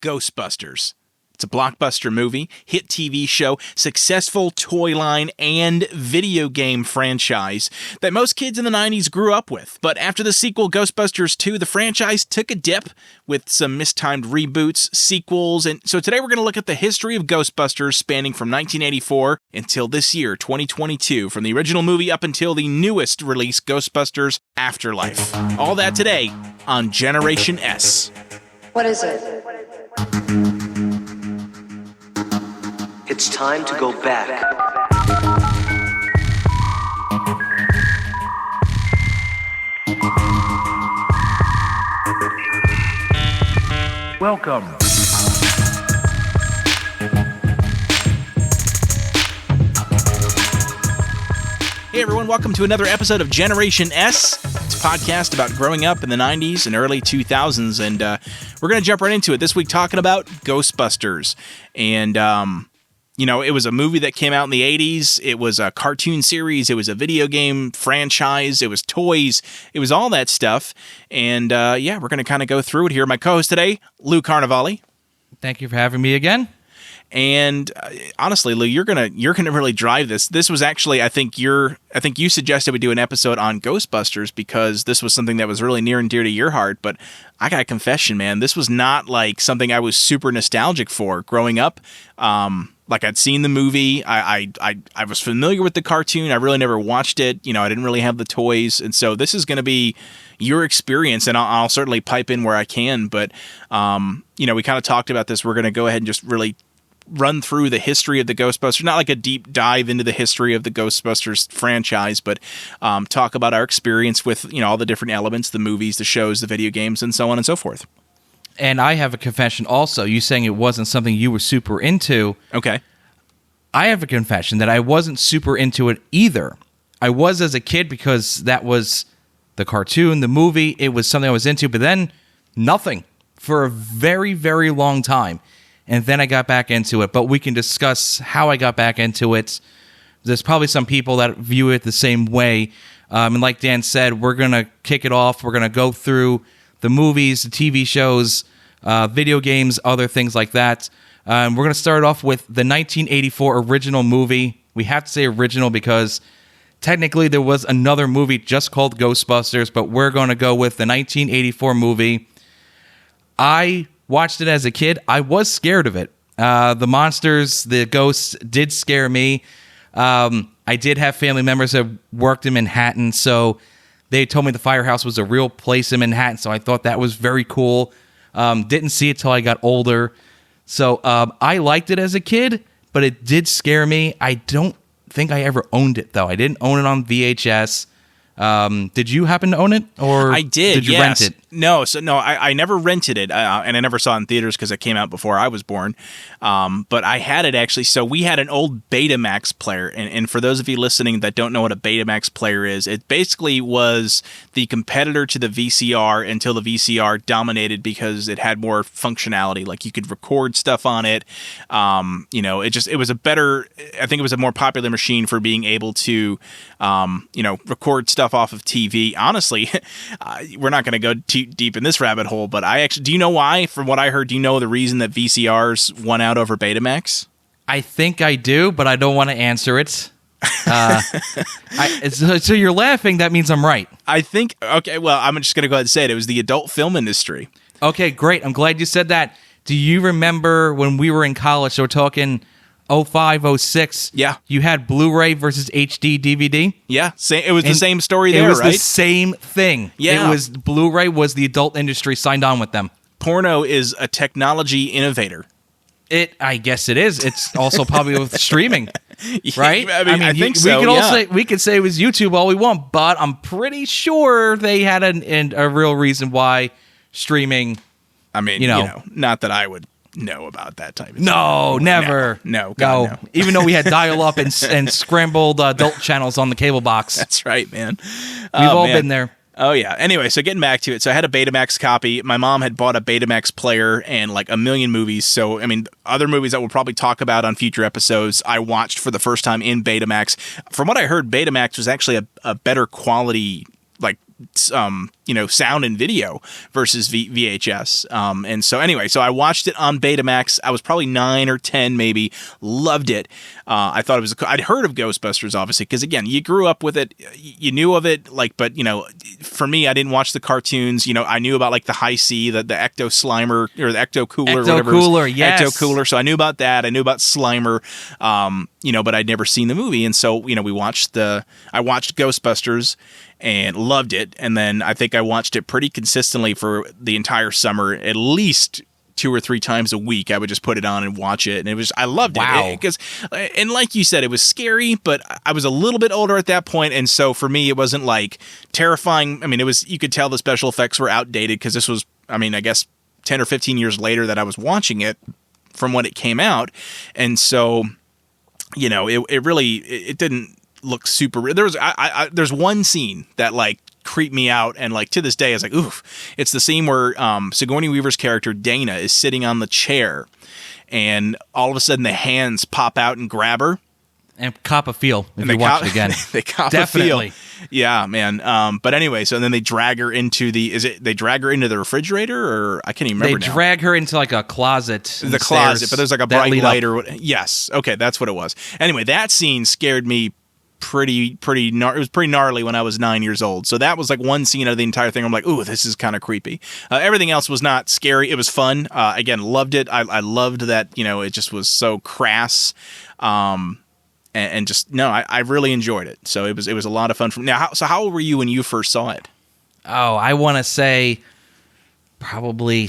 Ghostbusters. It's a blockbuster movie, hit TV show, successful toy line, and video game franchise that most kids in the 90s grew up with. But after the sequel, Ghostbusters 2, the franchise took a dip with some mistimed reboots, sequels, and so today we're going to look at the history of Ghostbusters spanning from 1984 until this year, 2022, from the original movie up until the newest release, Ghostbusters Afterlife. All that today on Generation S. What is it? It's time to go back. Welcome. Hey everyone, welcome to another episode of Generation S. It's a podcast about growing up in the 90s and early 2000s, and we're going to jump right into it this week talking about Ghostbusters. And, it was a movie that came out in the 80s. It was a cartoon series. It was a video game franchise. It was toys. It was all that stuff. And, we're going to kind of go through it here. My co-host today, Lou Carnevale. Thank you for having me again. And honestly, Lou, you're gonna really drive this. This was actually, I think you suggested we do an episode on Ghostbusters because this was something that was really near and dear to your heart. But I got a confession, man. This was not like something I was super nostalgic for growing up. Like I'd seen the movie, I was familiar with the cartoon. I really never watched it. I didn't really have the toys, and so this is going to be your experience, and I'll certainly pipe in where I can. But we kind of talked about this. We're going to go ahead and just really run through the history of the Ghostbusters, not like a deep dive into the history of the Ghostbusters franchise, but talk about our experience with all the different elements, the movies, the shows, the video games, and so on and so forth. And I have a confession also. You saying it wasn't something you were super into. Okay. I have a confession that I wasn't super into it either. I was as a kid because that was the cartoon, the movie. It was something I was into, but then nothing for a very, very long time. And then I got back into it. But we can discuss how I got back into it. There's probably some people that view it the same way. And like Dan said, we're going to kick it off. We're going to go through the movies, the TV shows, video games, other things like that. We're going to start off with the 1984 original movie. We have to say original because technically there was another movie just called Ghostbusters, but we're going to go with the 1984 movie. I watched it as a kid. I was scared of it. The monsters, the ghosts did scare me. I did have family members that worked in Manhattan, so they told me the firehouse was a real place in Manhattan, so I thought that was very cool. Didn't see it till I got older. So I liked it as a kid, but it did scare me. I don't think I ever owned it, though. I didn't own it on VHS. Did you happen to own it, or I did you rent it? No, I never rented it, and I never saw it in theaters because it came out before I was born. But I had it actually. So we had an old Betamax player, and for those of you listening that don't know what a Betamax player is, it basically was the competitor to the VCR until the VCR dominated because it had more functionality. Like you could record stuff on it. It was a better. I think it was a more popular machine for being able to, record stuff off of TV. Honestly, we're not going to go too deep in this rabbit hole, but do you know why? From what I heard, do you know the reason that VCRs won out over Betamax? I think I do, but I don't want to answer it. So you're laughing, that means I'm right. I think, okay, well, I'm just going to go ahead and say it. It was the adult film industry. Okay, great. I'm glad you said that. Do you remember when we were in college, so we're talking 05, 06? Yeah. You had Blu-ray versus HD DVD? Yeah, it was the same story there, right? It was the same thing. Yeah. It was Blu-ray was the adult industry signed on with them. Porno is a technology innovator. I guess it is. It's also probably with streaming, right? I think so. We could say it was YouTube all we want, but I'm pretty sure they had a real reason why streaming. I mean, not that I would know about that type of thing. No, never. No. God, no. Even though we had dial-up and scrambled adult channels on the cable box. That's right, man. We've all been there. Oh, yeah. Anyway, so getting back to it. So I had a Betamax copy. My mom had bought a Betamax player and like a million movies. So, I mean, other movies that we'll probably talk about on future episodes, I watched for the first time in Betamax. From what I heard, Betamax was actually a better quality, like, sound and video versus VHS. And so anyway, so I watched it on Betamax. I was probably 9 or 10, maybe. Loved it. I thought it was. I'd heard of Ghostbusters, obviously, because again, you grew up with it. You knew of it, but for me, I didn't watch the cartoons. I knew about like the High C, the Ecto Slimer or the Ecto Cooler, whatever. Cooler, yes. Ecto Cooler. So I knew about that. I knew about Slimer. But I'd never seen the movie, and so I watched Ghostbusters and loved it. And then I think I watched it pretty consistently for the entire summer, at least 2 or 3 times a week. I would just put it on and watch it, and I loved it. Wow. And like you said, it was scary, but I was a little bit older at that point, and so for me, it wasn't like terrifying. I mean, you could tell the special effects were outdated because this was, I guess 10 or 15 years later that I was watching it from when it came out, and so it really didn't look super. There's one scene that like creeped me out, and like to this day, I was like, oof. It's the scene where Sigourney Weaver's character Dana is sitting on the chair, and all of a sudden the hands pop out and grab her. And cop a feel if you watch it again. They cop Definitely. a feel. Yeah, man. But anyway, so then they drag her into they drag her into the refrigerator, or I can't even remember. They drag her into like a closet. The closet, but there's like a bright light or what. Yes. Okay, that's what it was. Anyway, that scene scared me it was pretty gnarly when I was 9 years old. So that was like one scene out of the entire thing. I'm like, ooh, this is kind of creepy. Everything else was not scary. It was fun. Again, loved it. I loved that, it just was so crass. And just, no, I really enjoyed it. So it was a lot of fun. How old were you when you first saw it? Oh, I want to say probably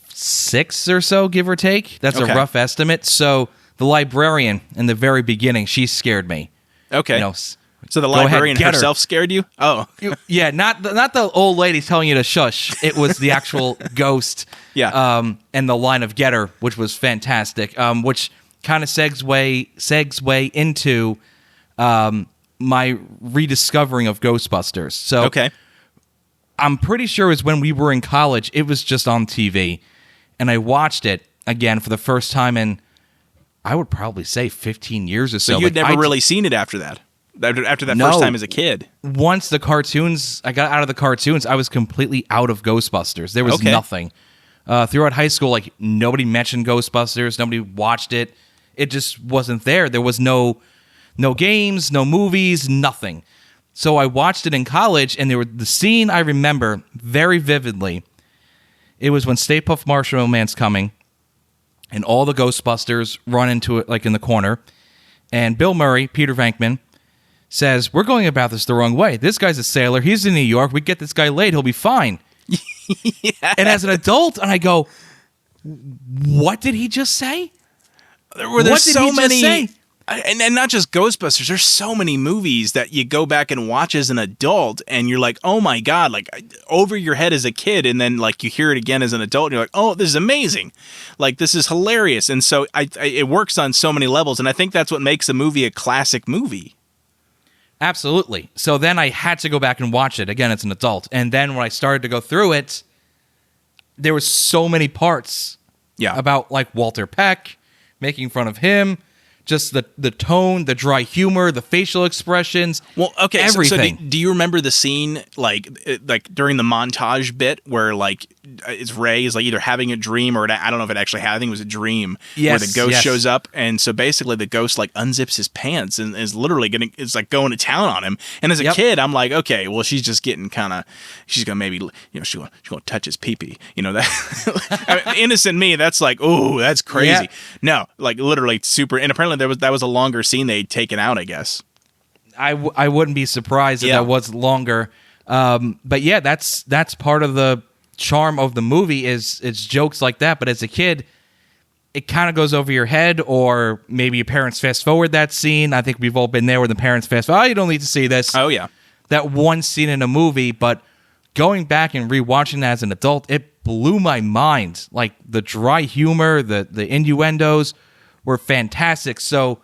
6 or so, give or take. That's Okay. a rough estimate. So the librarian in the very beginning, she scared me. Okay. So the librarian herself scared you? Oh. Yeah, not the old lady telling you to shush. It was the actual ghost. Yeah. And the line of "Get her," which was fantastic. Which kind of segue into my rediscovering of Ghostbusters. So okay. I'm pretty sure it was when we were in college. It was just on TV, and I watched it again for the first time in, I would probably say 15 years or so. So you'd never really seen it after that? After that No. first time as a kid? Once I got out of the cartoons, I was completely out of Ghostbusters. There was Okay. nothing. Throughout high school, like nobody mentioned Ghostbusters. Nobody watched it. It just wasn't there. There was no games, no movies, nothing. So I watched it in college, and the scene I remember very vividly. It was when Stay Puft Marshmallow Man's coming, and all the Ghostbusters run into it like in the corner, and Bill Murray, Peter Venkman, says, "We're going about this the wrong way. This guy's a sailor. He's in New York. We get this guy laid. He'll be fine." Yeah. And as an adult, and I go, "What did he just say? There's so many, say?" and not just Ghostbusters. There's so many movies that you go back and watch as an adult, and you're like, "Oh my god!" Like over your head as a kid, and then like you hear it again as an adult, and you're like, "Oh, this is amazing! Like this is hilarious!" And so it works on so many levels, and I think that's what makes a movie a classic movie. Absolutely. So then I had to go back and watch it again as an adult, and then when I started to go through it, there were so many parts, about like Walter Peck, making fun of him. Just the tone, the dry humor, the facial expressions. Well, okay, everything. So do you remember the scene like during the montage bit where like it's Ray is like either having a dream or I don't know if it actually had. I think it was a dream where the ghost shows up, and so basically the ghost like unzips his pants and is literally going to town on him. And as a kid, I'm like, okay, well she's just getting she's gonna maybe she's gonna touch his pee-pee. That I mean, innocent me. That's like, oh, that's crazy. Yeah. No, like literally super. And apparently that was a longer scene they'd taken out, I guess. I wouldn't be surprised if that was longer. But yeah, that's part of the charm of the movie is it's jokes like that. But as a kid, it kind of goes over your head, or maybe your parents fast forward that scene. I think we've all been there where the parents fast forward. Oh, you don't need to see this. Oh, yeah. That one scene in a movie. But going back and rewatching that as an adult, it blew my mind. Like the dry humor, the innuendos were fantastic. So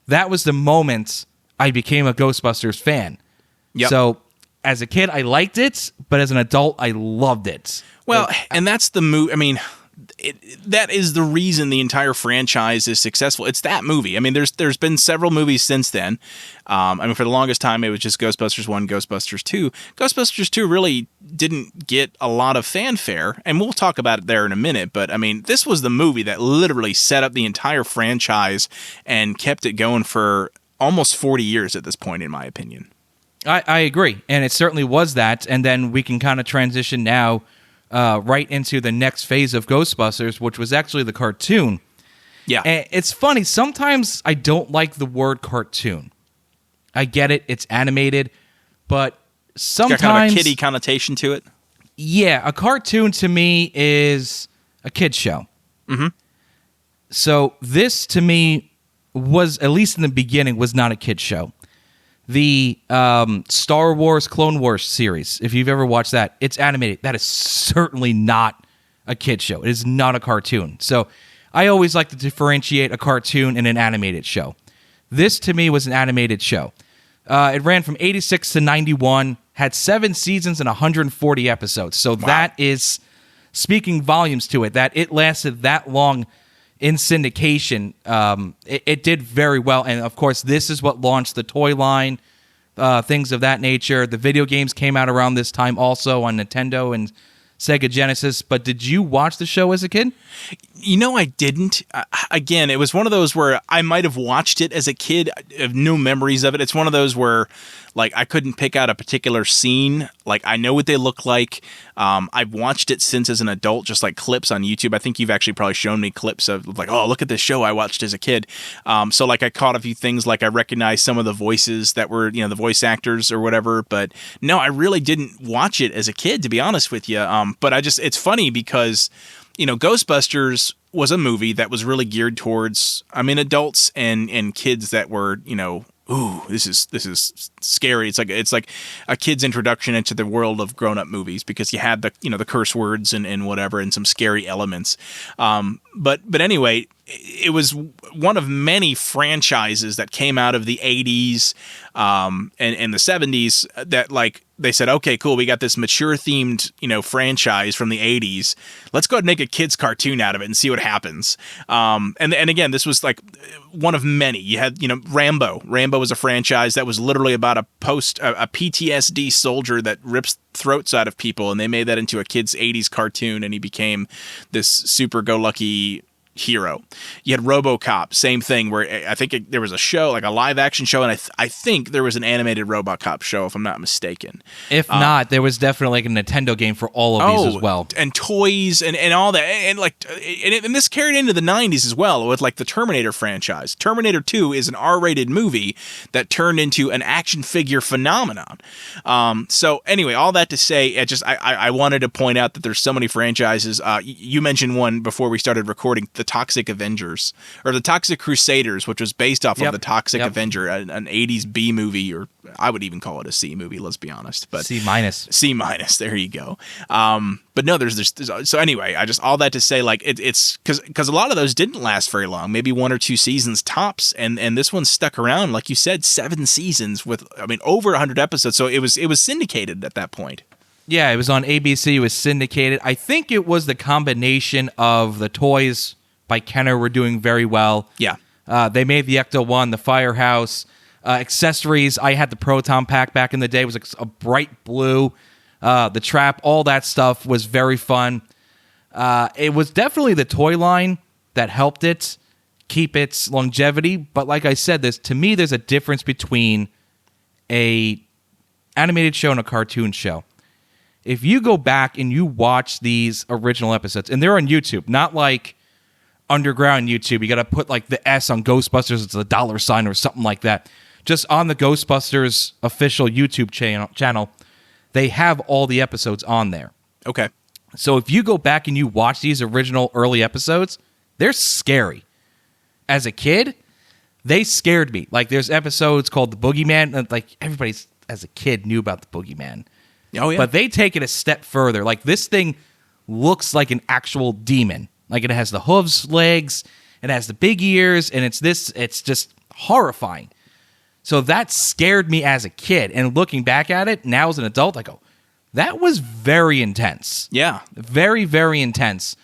that was the moment I became a Ghostbusters fan. Yep. So as a kid, I liked it, but as an adult, I loved it. Well, and that's the movie. I mean, that is the reason the entire franchise is successful. It's that movie. I mean, there's been several movies since then. I mean, for the longest time, it was just Ghostbusters 1, Ghostbusters 2. Ghostbusters 2 really didn't get a lot of fanfare, and we'll talk about it there in a minute, but I mean, this was the movie that literally set up the entire franchise and kept it going for almost 40 years at this point, in my opinion. I agree, and it certainly was that, and then we can kind of transition now right into the next phase of Ghostbusters, which was actually the cartoon. Yeah. And it's funny, sometimes I don't like the word cartoon. I get it, it's animated, but sometimes... It's got kind of a kiddie connotation to it. Yeah, a cartoon to me is a kid's show. Mm-hmm. So this, to me, was, at least in the beginning, was not a kid's show. The Star Wars Clone Wars series, if you've ever watched that, it's animated. That is certainly not a kid's show. It is not a cartoon. So I always like to differentiate a cartoon and an animated show. This, to me, was an animated show. It ran from 86 to 91, had 7 seasons and 140 episodes. So that is speaking volumes to it, that it lasted that long in syndication. It did very well. And, of course, this is what launched the toy line, things of that nature. The video games came out around this time also on Nintendo and Sega Genesis. But did you watch the show as a kid? You know, I didn't. Again, it was one of those where I might have watched it as a kid. I have no memories of it. It's one of those where, like, I couldn't pick out a particular scene. Like, I know what they look like. I've watched it since as an adult, just like clips on YouTube. I think you've actually probably shown me clips of, like, oh, look at this show I watched as a kid. So, like, I caught a few things. Like, I recognized some of the voices that were, you know, the voice actors or whatever. But no, I really didn't watch it as a kid, to be honest with you. But it's funny because, you know, Ghostbusters was a movie that was really geared towards, I mean, adults and kids that were, you know, ooh, this is scary. It's like a kid's introduction into the world of grown-up movies, because you had the, you know, the curse words and whatever, and some scary elements. But anyway, it was one of many franchises that came out of the 80s and the 70s that, like, they said, okay, cool, we got this mature themed, you know, franchise from the 80s. Let's go ahead and make a kid's cartoon out of it and see what happens. And again, this was like one of many. You had, you know, Rambo. Rambo was a franchise that was literally about a PTSD soldier that rips throats out of people, and they made that into a kid's 80s cartoon, and he became this super-go-lucky hero. You had RoboCop, same thing, where I think there was a show, like a live action show, and I think there was an animated RoboCop show, if I'm not mistaken. If not, there was definitely like a Nintendo game for all of these as well. And toys and all that. And this carried into the 90s as well with, like, the Terminator franchise. Terminator 2 is an R-rated movie that turned into an action figure phenomenon. So anyway, all that to say, I wanted to point out that there's so many franchises. You mentioned one before we started recording, the Toxic Avengers, or the Toxic Crusaders, which was based off of the Toxic Avenger, an 80s B movie, or I would even call it a C movie, let's be honest. But C minus. C minus, there you go. But no, there's so anyway, I just, all that to say, like, it's because a lot of those didn't last very long, maybe 1 or 2 seasons tops, and this one stuck around, like you said, 7 seasons with, I mean, over 100 episodes, so it was syndicated at that point. Yeah, it was on ABC, it was syndicated. I think it was the combination of the toys by Kenner were doing very well. Yeah. They made the Ecto-1, the Firehouse. Accessories, I had the Proton Pack back in the day. It was a bright blue. The Trap, all that stuff was very fun. It was definitely the toy line that helped it keep its longevity. But like I said, to me, there's a difference between a animated show and a cartoon show. If you go back and you watch these original episodes, and they're on YouTube, not like underground YouTube, you got to put like the S on Ghostbusters, it's a $sign or something like that. Just on the Ghostbusters official YouTube channel, they have all the episodes on there. Okay. So if you go back and you watch these original early episodes, they're scary. As a kid, they scared me. Like, there's episodes called The Boogeyman, and like everybody's as a kid knew about the Boogeyman. Oh yeah. But they take it a step further. Like, this thing looks like an actual demon. Like, it has the hooves, legs, it has the big ears, and it's just horrifying. So that scared me as a kid. And looking back at it now as an adult, I go, that was very intense. Yeah. Very, very intense.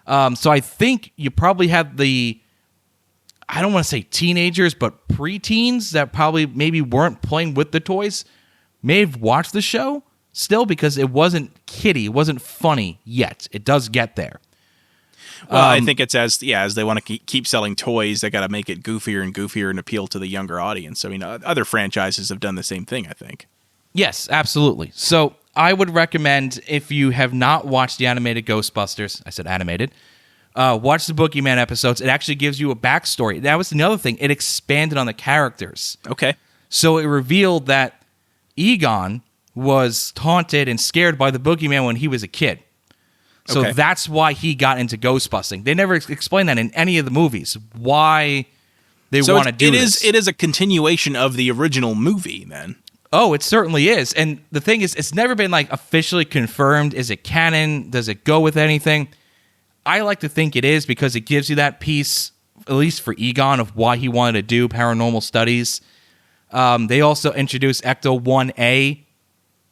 So I think you probably have I don't want to say teenagers, but preteens that probably maybe weren't playing with the toys may have watched the show still because it wasn't kiddie, it wasn't funny yet. It does get there. Well, I think it's as they want to keep selling toys, they got to make it goofier and goofier and appeal to the younger audience. I mean, other franchises have done the same thing, I think. Yes, absolutely. So I would recommend, if you have not watched the animated Ghostbusters, I said animated, watch the Boogeyman episodes. It actually gives you a backstory. That was another thing. It expanded on the characters. Okay. So it revealed that Egon was taunted and scared by the Boogeyman when he was a kid. So that's why he got into ghostbusting. They never explained that in any of the movies, why they want to do this. It is a continuation of the original movie, then. Oh, it certainly is. And the thing is, it's never been like officially confirmed. Is it canon? Does it go with anything? I like to think it is because it gives you that piece, at least for Egon, of why he wanted to do paranormal studies. They also introduced Ecto-1A,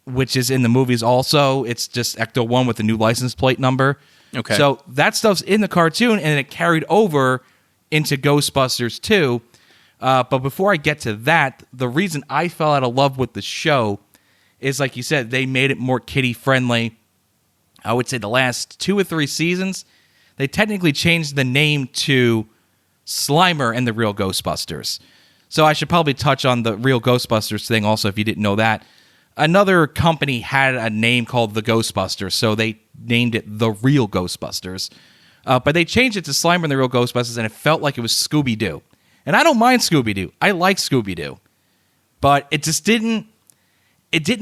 which is in the movies also. It's just Ecto-1 with a new license plate number. Okay. So that stuff's in the cartoon, and it carried over into Ghostbusters 2. But before I get to that, the reason I fell out of love with the show is, like you said, they made it more kiddie-friendly. I would say the last 2 or 3 seasons, they technically changed the name to Slimer and the Real Ghostbusters. So I should probably touch on the Real Ghostbusters thing also, if you didn't know that. Another company had a name called the Ghostbusters, so they named it the Real Ghostbusters. But they changed it to Slimer and the Real Ghostbusters, and it felt like it was Scooby-Doo. And I don't mind Scooby-Doo. I like Scooby-Doo. But it just didn't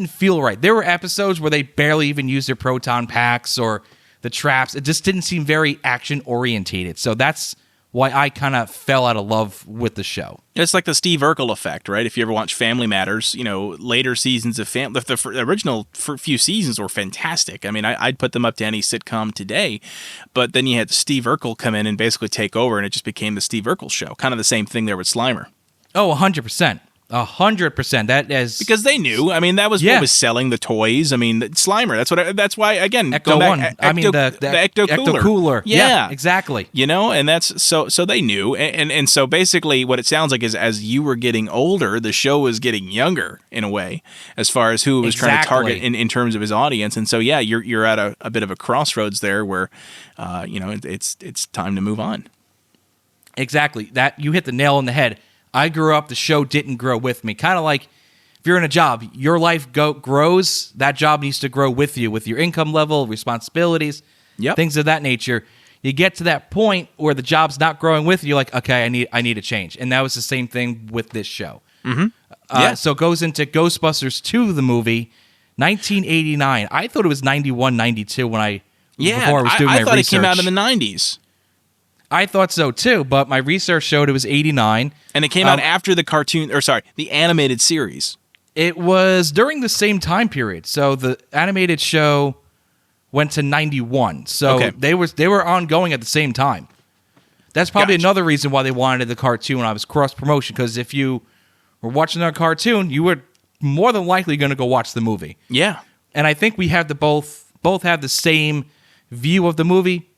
feel right. There were episodes where they barely even used their proton packs or the traps. It just didn't seem very action-orientated. So that's why I kind of fell out of love with the show. It's like the Steve Urkel effect, right? If you ever watch Family Matters, later seasons of the original few seasons were fantastic. I mean, I'd put them up to any sitcom today, but then you had Steve Urkel come in and basically take over, and it just became the Steve Urkel show. Kind of the same thing there with Slimer. Oh, 100%. 100%. That is because they knew. I mean, that was what was selling the toys. I mean, Slimer. That's why again. Ecto-1. The Ecto Cooler. Yeah, exactly. And that's so they knew, and so basically, what it sounds like is as you were getting older, the show was getting younger in a way, as far as who it was trying to target in terms of his audience. And so you're at a bit of a crossroads there where, it's time to move on. Exactly. That you hit the nail on the head. I grew up, the show didn't grow with me. Kind of like if you're in a job, your life grows, that job needs to grow with you, with your income level, responsibilities, things of that nature. You get to that point where the job's not growing with you, you're like, okay, I need a change. And that was the same thing with this show. Mm-hmm. So it goes into Ghostbusters 2, the movie, 1989. I thought it was 91, 92 before I was doing my research. I thought it came out in the 90s. I thought so too, but my research showed it was 89. And it came out after the animated series. It was during the same time period. So the animated show went to 91. So they were ongoing at the same time. That's probably another reason why they wanted the cartoon when I was cross-promotion, because if you were watching a cartoon, you were more than likely going to go watch the movie. Yeah. And I think we have both have the same view of the movie.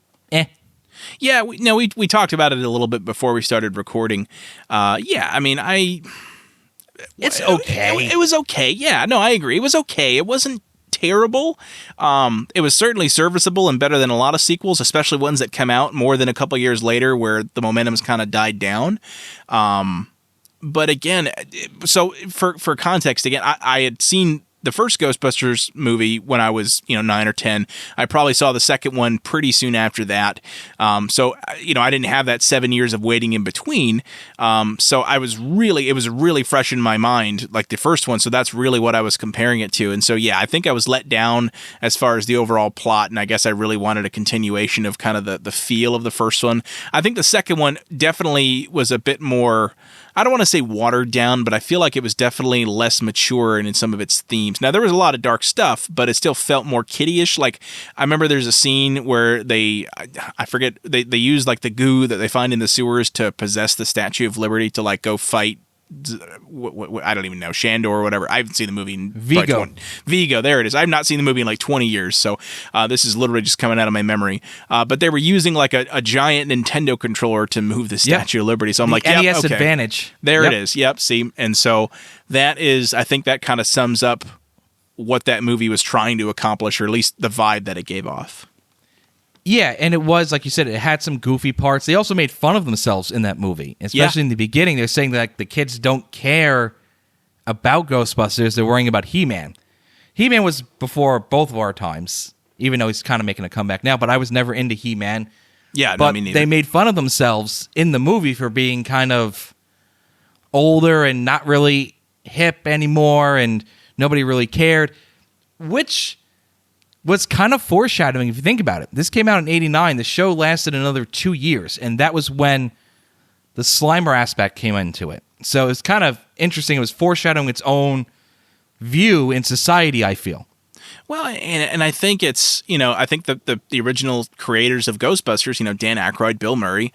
Yeah, we talked about it a little bit before we started recording. I mean, it's okay. It was okay. Yeah, no, I agree. It was okay. It wasn't terrible. It was certainly serviceable and better than a lot of sequels, especially ones that come out more than a couple years later where the momentum's kind of died down. But again, so for context, again, I had seen the first Ghostbusters movie when I was 9 or 10. I probably saw the second one pretty soon after that. So I didn't have that 7 years of waiting in between. So it was really fresh in my mind, like the first one. So that's really what I was comparing it to. And so I think I was let down as far as the overall plot, and I guess I really wanted a continuation of kind of the feel of the first one. I think the second one definitely was a bit more, I don't want to say watered down, but I feel like it was definitely less mature in some of its themes. Now, there was a lot of dark stuff, but it still felt more kiddie-ish. Like, I remember there's a scene where I forget, they use like the goo that they find in the sewers to possess the Statue of Liberty to like go fight I don't even know, Shandor or whatever. I haven't seen the movie in Vigo. Vigo, there it is. I've not seen the movie in like 20 years, so this is literally just coming out of my memory. But they were using like a giant Nintendo controller to move the Statue of Liberty, so I'm like, NES yep, okay. Advantage. There it is. Yep, see? And so that is, I think that kind of sums up what that movie was trying to accomplish, or at least the vibe that it gave off. Yeah, and it was, like you said, it had some goofy parts. They also made fun of themselves in that movie, especially in the beginning. They're saying that like, the kids don't care about Ghostbusters. They're worrying about He-Man. He-Man was before both of our times, even though he's kind of making a comeback now, but I was never into He-Man. Yeah, but no, me neither. they made fun of themselves in the movie for being kind of older and not really hip anymore, and nobody really cared, which was kind of foreshadowing if you think about it. This came out in 89. The show lasted another 2 years, and that was when the Slimer aspect came into it. So it's kind of interesting. It was foreshadowing its own view in society, I feel. Well, and I think it's, I think that the original creators of Ghostbusters, Dan Aykroyd, Bill Murray,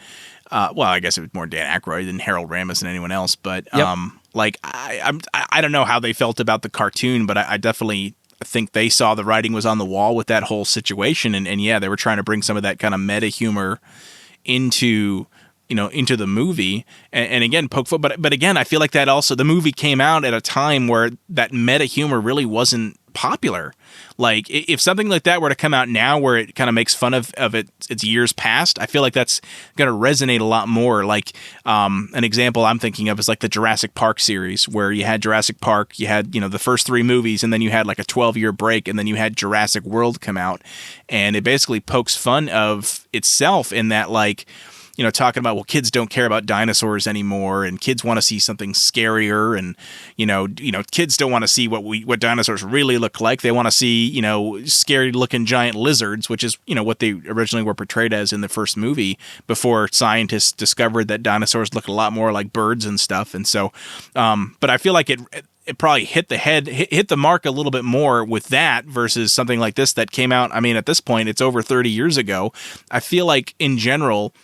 well, I guess it was more Dan Aykroyd than Harold Ramis and anyone else, but I don't know how they felt about the cartoon, but I definitely think they saw the writing was on the wall with that whole situation, and yeah, they were trying to bring some of that kind of meta humor into the movie, and again, poke fun. But again, I feel like that also, the movie came out at a time where that meta humor really wasn't popular. Like, if something like that were to come out now, where it kind of makes fun of its years past, I feel like that's going to resonate a lot more. Like, an example I'm thinking of is like the Jurassic Park series, where you had Jurassic Park, you had the first 3 movies, and then you had like a 12-year break, and then you had Jurassic World come out, and it basically pokes fun of itself in that, like, talking about, well, kids don't care about dinosaurs anymore, and kids want to see something scarier, and kids don't want to see what dinosaurs really look like. They want to see scary looking giant lizards, which is what they originally were portrayed as in the first movie, before scientists discovered that dinosaurs look a lot more like birds and stuff. And so, but I feel like it probably hit the mark a little bit more with that versus something like this that came out. I mean, at this point, it's over 30 years ago. I feel like in general,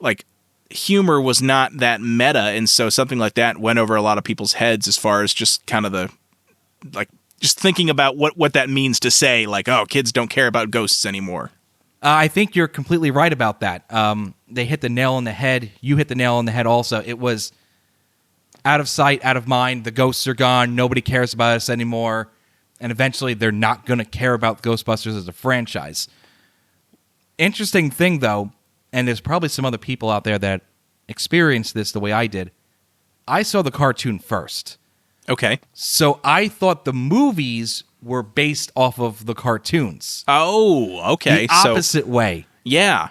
like, humor was not that meta, and so something like that went over a lot of people's heads as far as just kind of just thinking about what that means to say, like, oh, kids don't care about ghosts anymore. I think you're completely right about that. They hit the nail on the head. You hit the nail on the head also. It was out of sight, out of mind. The ghosts are gone. Nobody cares about us anymore. And eventually they're not going to care about Ghostbusters as a franchise. Interesting thing, though, and there's probably some other people out there that experienced this the way I did. I saw the cartoon first. Okay. So I thought the movies were based off of the cartoons. Oh, okay. The opposite way. Yeah.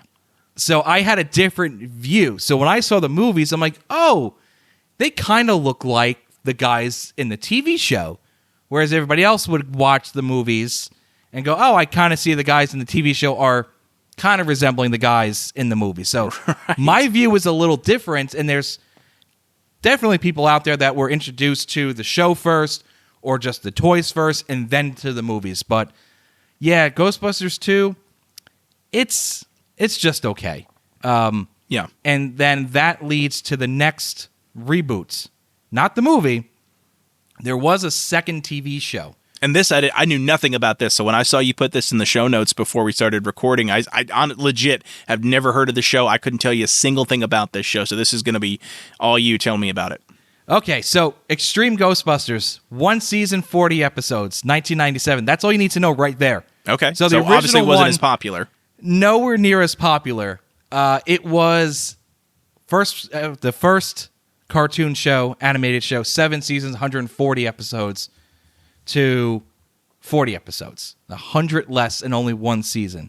So I had a different view. So when I saw the movies, I'm like, oh, they kind of look like the guys in the TV show. Whereas everybody else would watch the movies and go, oh, I kind of see the guys in the TV show are kind of resembling the guys in the movie. So my view was a little different, and there's definitely people out there that were introduced to the show first, or just the toys first, and then to the movies. But yeah, Ghostbusters 2, it's just okay. Yeah. And then that leads to the next reboots. Not the movie. There was a second TV show. And this, I knew nothing about this, so when I saw you put this in the show notes before we started recording, I legit have never heard of the show. I couldn't tell you a single thing about this show, so this is going to be all you. Tell me about it. Okay, so Extreme Ghostbusters, 1 season, 40 episodes, 1997. That's all you need to know right there. Okay, so the original obviously wasn't as popular. Nowhere near as popular. It was the first cartoon show, animated show, 7 seasons, 140 episodes. To 40 episodes, 100 less in only 1 season.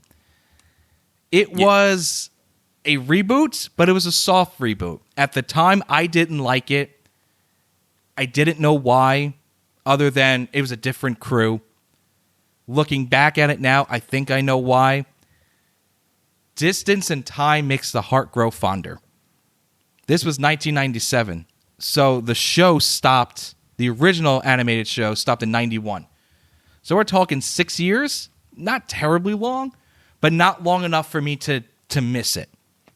It was a reboot, but it was a soft reboot. At the time, I didn't like it. I didn't know why, other than it was a different crew. Looking back at it now, I think I know why. Distance and time makes the heart grow fonder. This was 1997, so the show stopped. The original animated show stopped in 91. So we're talking 6 years. Not terribly long, but not long enough for me to miss it.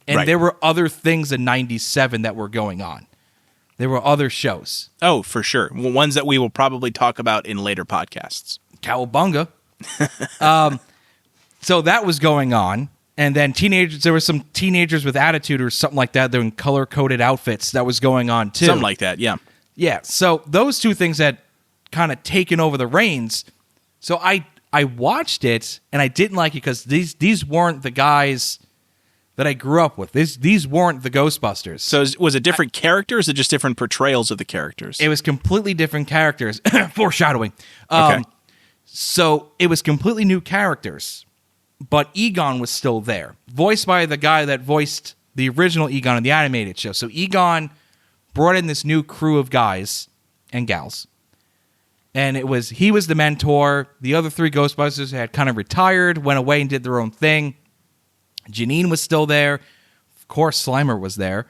And right. There were other things in 97 that were going on. There were other shows. Oh, for sure. Ones that we will probably talk about in later podcasts. Cowabunga. So that was going on. And then there were some teenagers with attitude or something like that. They're in color-coded outfits. That was going on, too. Something like that, yeah. Yeah, so those two things had kind of taken over the reins. So I watched it, and I didn't like it because these weren't the guys that I grew up with. These weren't the Ghostbusters. So was it different characters or just different portrayals of the characters? It was completely different characters. Foreshadowing. Okay. So it was completely new characters, but Egon was still there. Voiced by the guy that voiced the original Egon in the animated show. So Egon brought in this new crew of guys and gals. And he was the mentor. The other three Ghostbusters had kind of retired, went away and did their own thing. Janine was still there. Of course, Slimer was there.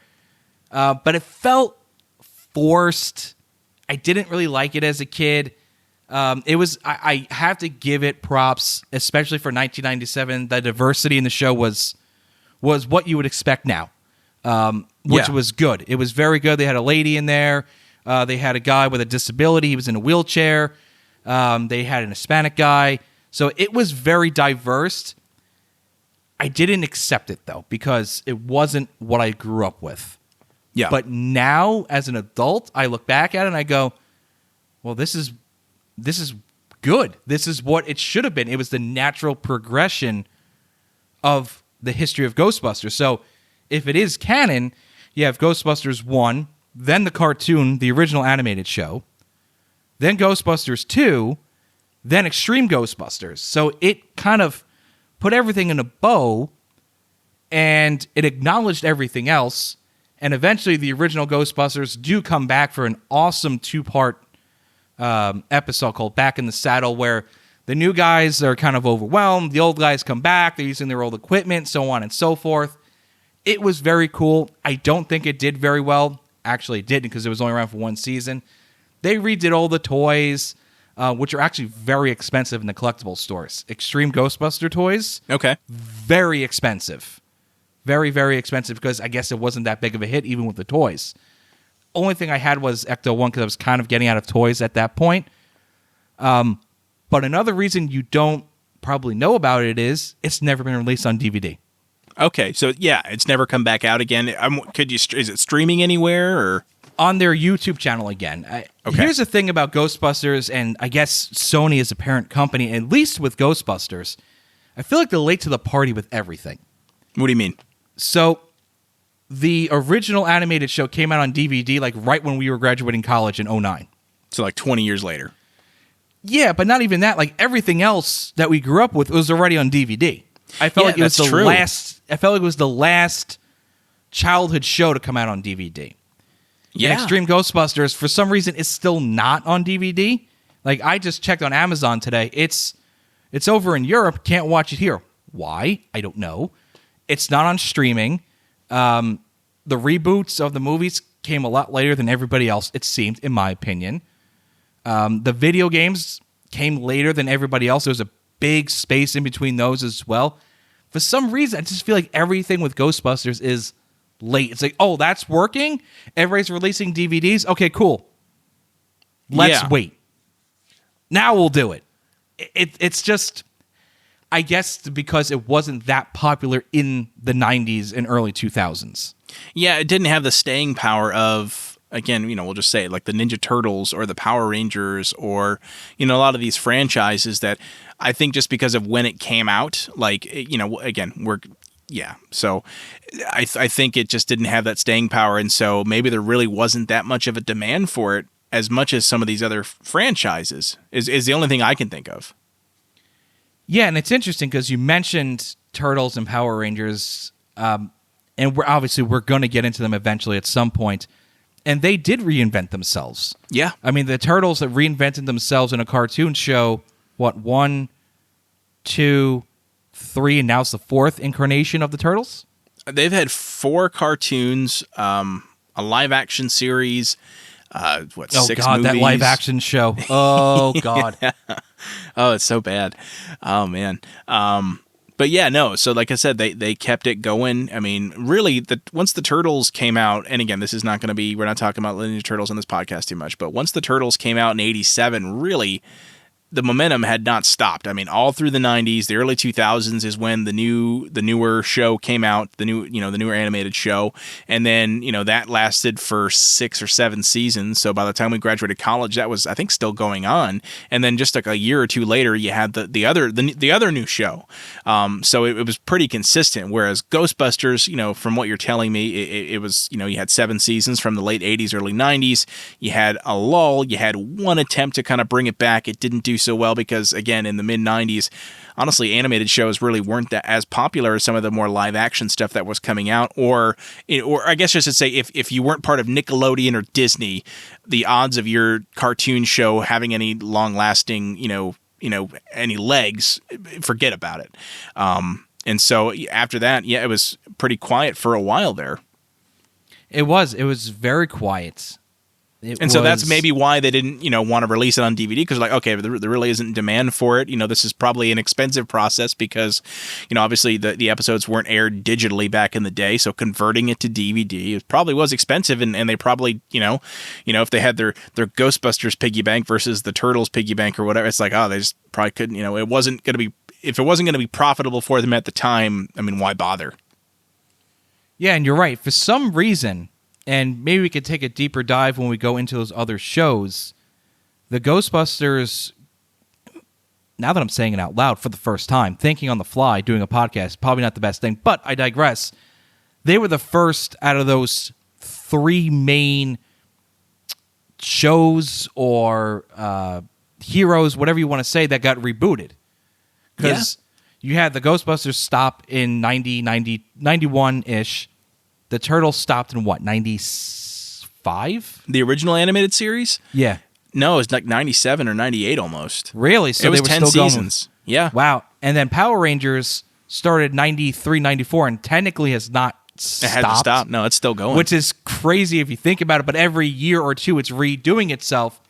But it felt forced. I didn't really like it as a kid. I have to give it props, especially for 1997. The diversity in the show was what you would expect now, which was good. It was very good. They had a lady in there. They had a guy with a disability. He was in a wheelchair. They had an Hispanic guy. So it was very diverse. I didn't accept it, though, because it wasn't what I grew up with. Yeah. But now, as an adult, I look back at it and I go, well, this is good. This is what it should have been. It was the natural progression of the history of Ghostbusters. So if it is canon, you have Ghostbusters 1, then the cartoon, the original animated show, then Ghostbusters 2, then Extreme Ghostbusters. So it kind of put everything in a bow, and it acknowledged everything else, and eventually the original Ghostbusters do come back for an awesome 2-part episode called Back in the Saddle, where the new guys are kind of overwhelmed, the old guys come back, they're using their old equipment, so on and so forth. It was very cool. I don't think it did very well. Actually, it didn't, because it was only around for one season. They redid all the toys, which are actually very expensive in the collectible stores. Extreme Ghostbuster toys. Okay. Very expensive. Very, very expensive, because I guess it wasn't that big of a hit, even with the toys. Only thing I had was Ecto 1, because I was kind of getting out of toys at that point. But another reason you don't probably know about it is it's never been released on DVD. Okay, so yeah, it's never come back out again. Is it streaming anywhere or on their YouTube channel again? Okay. Here's the thing about Ghostbusters, and I guess Sony is a parent company, at least with Ghostbusters. I feel like they're late to the party with everything. What do you mean? So the original animated show came out on DVD like right when we were graduating college in 2009. So like 20 years later. Yeah, but not even that. Like everything else that we grew up with was already on DVD. I felt like it was true. I felt like it was the last childhood show to come out on DVD. Yeah. And Extreme Ghostbusters, for some reason, is still not on DVD. Like I just checked on Amazon today. It's over in Europe. Can't watch it here. Why? I don't know. It's not on streaming. The reboots of the movies came a lot later than everybody else, it seemed, in my opinion. The video games came later than everybody else. There was a big space in between those as well. For some reason, I just feel like everything with Ghostbusters is late. It's like, oh, that's working? Everybody's releasing DVDs? Okay, cool. Let's wait. Now we'll do it. It's just, I guess because it wasn't that popular in the 90s and early 2000s. Yeah, it didn't have the staying power of, again, we'll just say like the Ninja Turtles or the Power Rangers or, a lot of these franchises that I think just because of when it came out, like, again, so I think it just didn't have that staying power. And so maybe there really wasn't that much of a demand for it as much as some of these other franchises is the only thing I can think of. Yeah, and it's interesting because you mentioned Turtles and Power Rangers, and we're going to get into them eventually at some point. And they did reinvent themselves. Yeah. I mean, the Turtles have reinvented themselves in a cartoon show, 1, 2, 3, and now it's the 4th incarnation of the Turtles? They've had 4 cartoons, a live-action series, 6 movies? Oh, God, that live-action show. Oh, God. Oh, it's so bad. Oh, man. But yeah, no. So like I said, they kept it going. I mean, really, once the Turtles came out, and again, this is not going to be, we're not talking about Ninja Turtles on this podcast too much, but once the Turtles came out in '87, really, the momentum had not stopped. I mean, all through the '90s, the early 2000s is when the newer show came out, the newer animated show, and then that lasted for 6 or 7 seasons. So by the time we graduated college, that was, I think, still going on. And then just like a year or two later, you had the other new show. So it was pretty consistent. Whereas Ghostbusters, from what you're telling me, it was you had 7 seasons from the late '80s, early '90s. You had a lull. You had one attempt to kind of bring it back. It didn't do so well because, again, in the mid '90s, honestly, animated shows really weren't that as popular as some of the more live action stuff that was coming out. Or I guess I should say, if you weren't part of Nickelodeon or Disney, the odds of your cartoon show having any long lasting, any legs, forget about it. And so after that, yeah, it was pretty quiet for a while there. It was very quiet. So that's maybe why they didn't, want to release it on DVD, because like, okay, there really isn't demand for it. This is probably an expensive process because, obviously the episodes weren't aired digitally back in the day. So converting it to DVD, it probably was expensive. And they probably, if they had their Ghostbusters piggy bank versus the Turtles piggy bank or whatever, it's like, oh, they just probably couldn't, it wasn't going to be, if it wasn't going to be profitable for them at the time, I mean, why bother? Yeah, and you're right. For some reason, and maybe we could take a deeper dive when we go into those other shows, the Ghostbusters, now that I'm saying it out loud for the first time, thinking on the fly, doing a podcast, probably not the best thing, but I digress. They were the first out of those 3 main shows or heroes, whatever you want to say, that got rebooted. Because you had the Ghostbusters stop in 91-ish. The Turtles stopped in what, 95? The original animated series? Yeah. No, it was like 97 or 98 almost. Really? So it was they were 10 still seasons. Going. Yeah. Wow. And then Power Rangers started 93, 94, and technically has not stopped. It had to stop. No, it's still going. Which is crazy if you think about it, but every year or two it's redoing itself.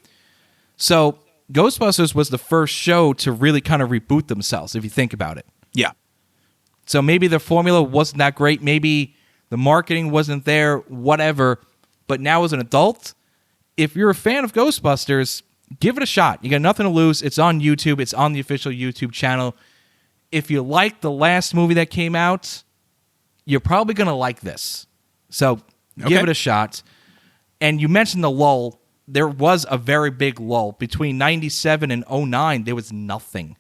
So Ghostbusters was the first show to really kind of reboot themselves, if you think about it. Yeah. So maybe the formula wasn't that great. Maybe the marketing wasn't there, whatever. But now as an adult, if you're a fan of Ghostbusters, give it a shot. You got nothing to lose. It's on YouTube. It's on the official YouTube channel. If you like the last movie that came out, you're probably going to like this. So give it a shot. And you mentioned the lull. There was a very big lull. Between 97 and 09, there was nothing.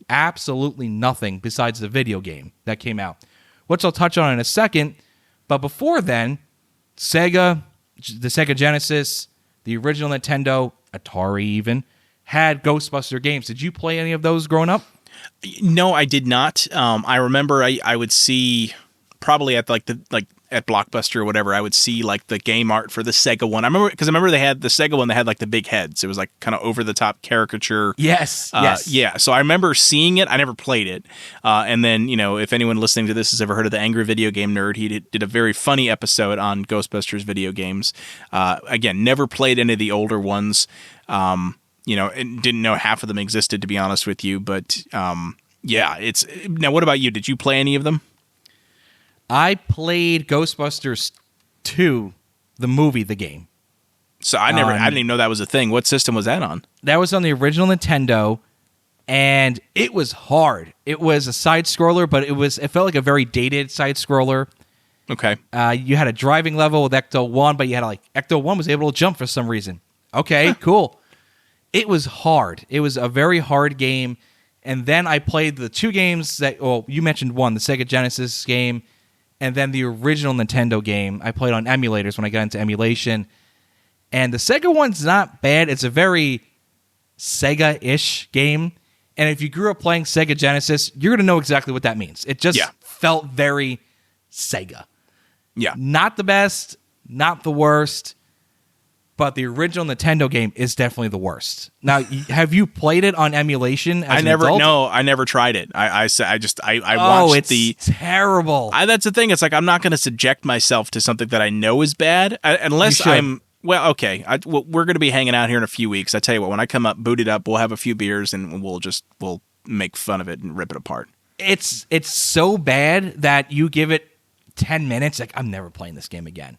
Absolutely nothing besides the video game that came out, which I'll touch on in a second. But before then, Sega, the Sega Genesis, the original Nintendo, Atari even, had Ghostbuster games. Did you play any of those growing up? No, I did not. I remember I would see probably at at Blockbuster or whatever, I would see like the game art for the Sega one. I remember they had the Sega one that had like the big heads. It was like kind of over the top caricature. Yes. Yeah. So I remember seeing it. I never played it. And then, if anyone listening to this has ever heard of the Angry Video Game Nerd, he did a very funny episode on Ghostbusters video games. Again, never played any of the older ones. And didn't know half of them existed, to be honest with you. But yeah, now. What about you? Did you play any of them? I played Ghostbusters 2, the movie, the game. So I didn't even know that was a thing. What system was that on? That was on the original Nintendo, and it was hard. It was a side scroller, but it felt like a very dated side scroller. Okay. You had a driving level with Ecto 1, but you had Ecto 1 was able to jump for some reason. Okay, cool. It was hard. It was a very hard game. And then I played the 2 games you mentioned one, the Sega Genesis game, and then the original Nintendo game. I played on emulators when I got into emulation. And the Sega one's not bad. It's a very Sega-ish game. And if you grew up playing Sega Genesis, you're going to know exactly what that means. It just felt very Sega. Yeah. Not the best, not the worst, but the original Nintendo game is definitely the worst. Now, have you played it on emulation as an adult? No, I never tried it. I watched it's terrible. That's the thing. It's like I'm not going to subject myself to something that I know is bad unless I'm... Well, okay. We're going to be hanging out here in a few weeks. I tell you what, when I come up, boot it up, we'll have a few beers, and we'll make fun of it and rip it apart. It's so bad that you give it 10 minutes, like, I'm never playing this game again.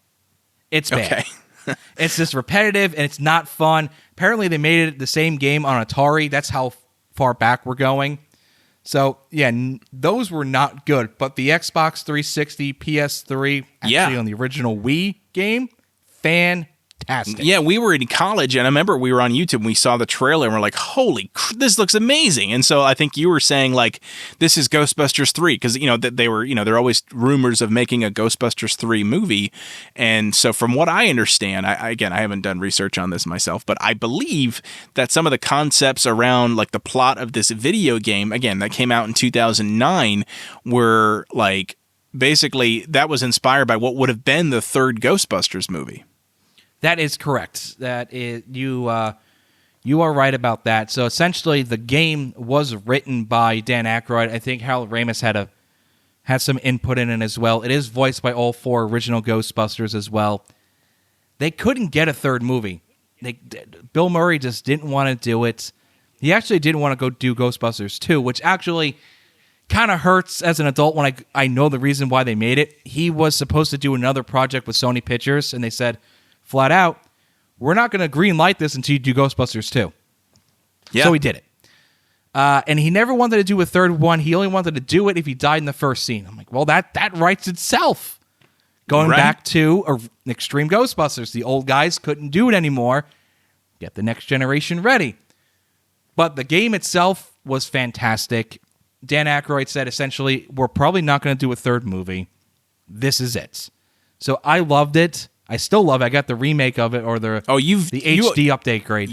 It's bad. Okay. It's just repetitive, and it's not fun. Apparently, they made it the same game on Atari. That's how far back we're going. So, yeah, those were not good. But the Xbox 360, PS3, actually on the original Wii game, fantastic. Yeah, we were in college, and I remember we were on YouTube and we saw the trailer, and we're like, holy, this looks amazing. And so I think you were saying, like, this is Ghostbusters 3, because, that they were, there are always rumors of making a Ghostbusters 3 movie. And so from what I understand, I haven't done research on this myself, but I believe that some of the concepts around, like, the plot of this video game, again, that came out in 2009, were, like, basically that was inspired by what would have been the third Ghostbusters movie. That is correct. That is you are right about that. So essentially, the game was written by Dan Aykroyd. I think Harold Ramis had some input in it as well. It is voiced by all 4 original Ghostbusters as well. They couldn't get a third movie. Bill Murray just didn't want to do it. He actually didn't want to go do Ghostbusters 2, which actually kind of hurts as an adult when I know the reason why they made it. He was supposed to do another project with Sony Pictures, and they said, flat out, we're not going to green light this until you do Ghostbusters 2. Yeah. So he did it. And he never wanted to do a third one. He only wanted to do it if he died in the first scene. I'm like, well, that writes itself. Going back to Extreme Ghostbusters. The old guys couldn't do it anymore. Get the next generation ready. But the game itself was fantastic. Dan Aykroyd said, essentially, we're probably not going to do a third movie. This is it. So I loved it. I still love it. I got the remake of it, or the HD update grade.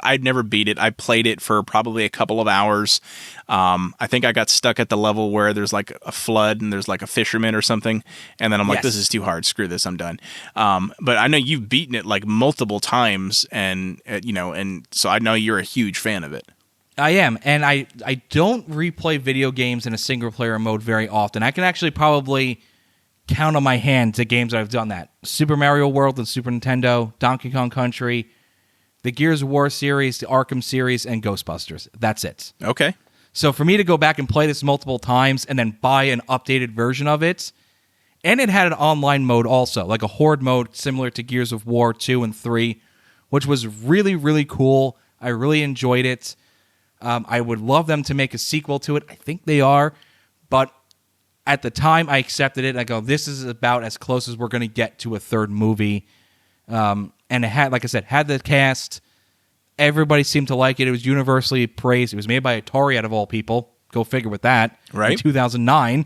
I'd never beat it. I played it for probably a couple of hours. I think I got stuck at the level where there's like a flood and there's like a fisherman or something, and then I'm like, this is too hard. Screw this. I'm done. But I know you've beaten it like multiple times, and so I know you're a huge fan of it. I am, and I don't replay video games in a single player mode very often. I can actually probably count on my hand the games I've done that. Super Mario World and Super Nintendo, Donkey Kong Country, the Gears of War series, the Arkham series, and Ghostbusters. That's it. Okay. So for me to go back and play this multiple times and then buy an updated version of it, and it had an online mode also, like a horde mode similar to Gears of War 2 and 3, which was really, really cool. I really enjoyed it. I would love them to make a sequel to it. I think they are, but at the time, I accepted it. I go, this is about as close as we're going to get to a third movie. And it had, like I said, had the cast. Everybody seemed to like it. It was universally praised. It was made by Atari, out of all people. Go figure with that. Right. In 2009.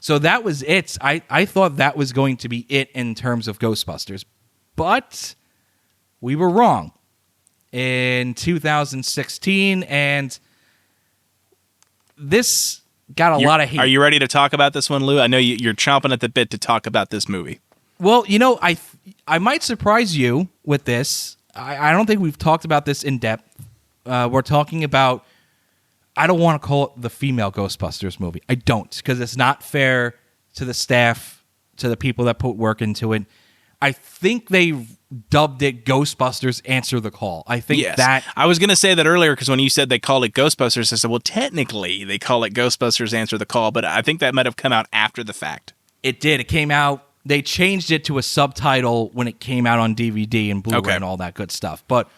So that was it. I thought that was going to be it in terms of Ghostbusters. But we were wrong. In 2016, and this got a lot of hate. Are you ready to talk about this one, Lou? I know you're chomping at the bit to talk about this movie. Well, I might surprise you with this. I don't think we've talked about this in depth. We're talking about, I don't want to call it the female Ghostbusters movie. I don't, because it's not fair to the staff, to the people that put work into it. I think they dubbed it Ghostbusters Answer the Call. I think that... I was going to say that earlier, because when you said they called it Ghostbusters, I said, well, technically they call it Ghostbusters Answer the Call, but I think that might have come out after the fact. It did. It came out... They changed it to a subtitle when it came out on DVD and Blu-ray and all that good stuff. But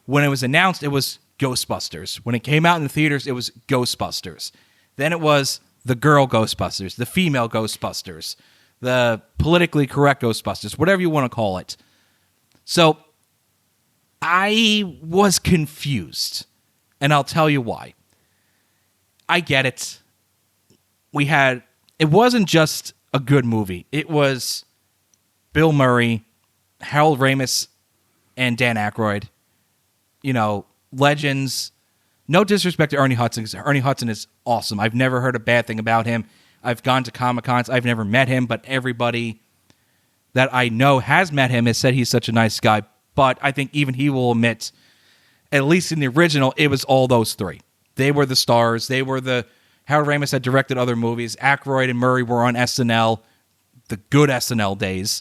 when it was announced, it was Ghostbusters. When it came out in the theaters, it was Ghostbusters. Then it was the girl Ghostbusters, the female Ghostbusters, the politically correct Ghostbusters, whatever you want to call it. So I was confused, and I'll tell you why. I get it. It wasn't just a good movie. It was Bill Murray, Harold Ramis, and Dan Aykroyd. Legends. No disrespect to Ernie Hudson, because Ernie Hudson is awesome. I've never heard a bad thing about him. I've gone to Comic-Cons. I've never met him, but everybody that I know has met him has said he's such a nice guy. But I think even he will admit, at least in the original, it was all those three. They were the stars. Harold Ramis had directed other movies. Aykroyd and Murray were on SNL, the good SNL days.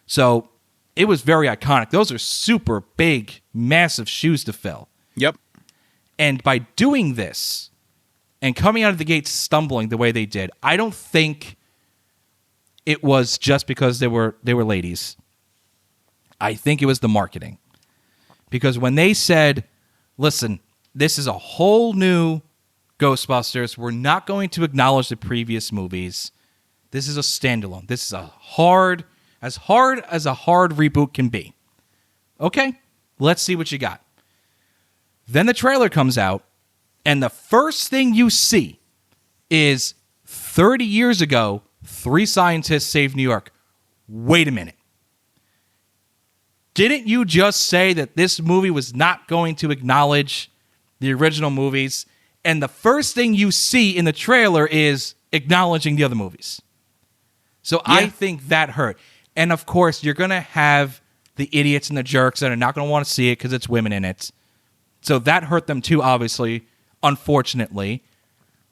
So it was very iconic. Those are super big, massive shoes to fill. Yep. And by doing this, and coming out of the gate stumbling the way they did, I don't think it was just because they were ladies. I think it was the marketing. Because when they said, listen, this is a whole new Ghostbusters, we're not going to acknowledge the previous movies. This is a standalone. This is as hard as a hard reboot can be. Okay, let's see what you got. Then the trailer comes out, and the first thing you see is 30 years ago, 3 scientists saved New York. Wait a minute. Didn't you just say that this movie was not going to acknowledge the original movies? And the first thing you see in the trailer is acknowledging the other movies. So yeah. I think that hurt. And of course, you're going to have the idiots and the jerks that are not going to want to see it because it's women in it. So that hurt them too, obviously, unfortunately.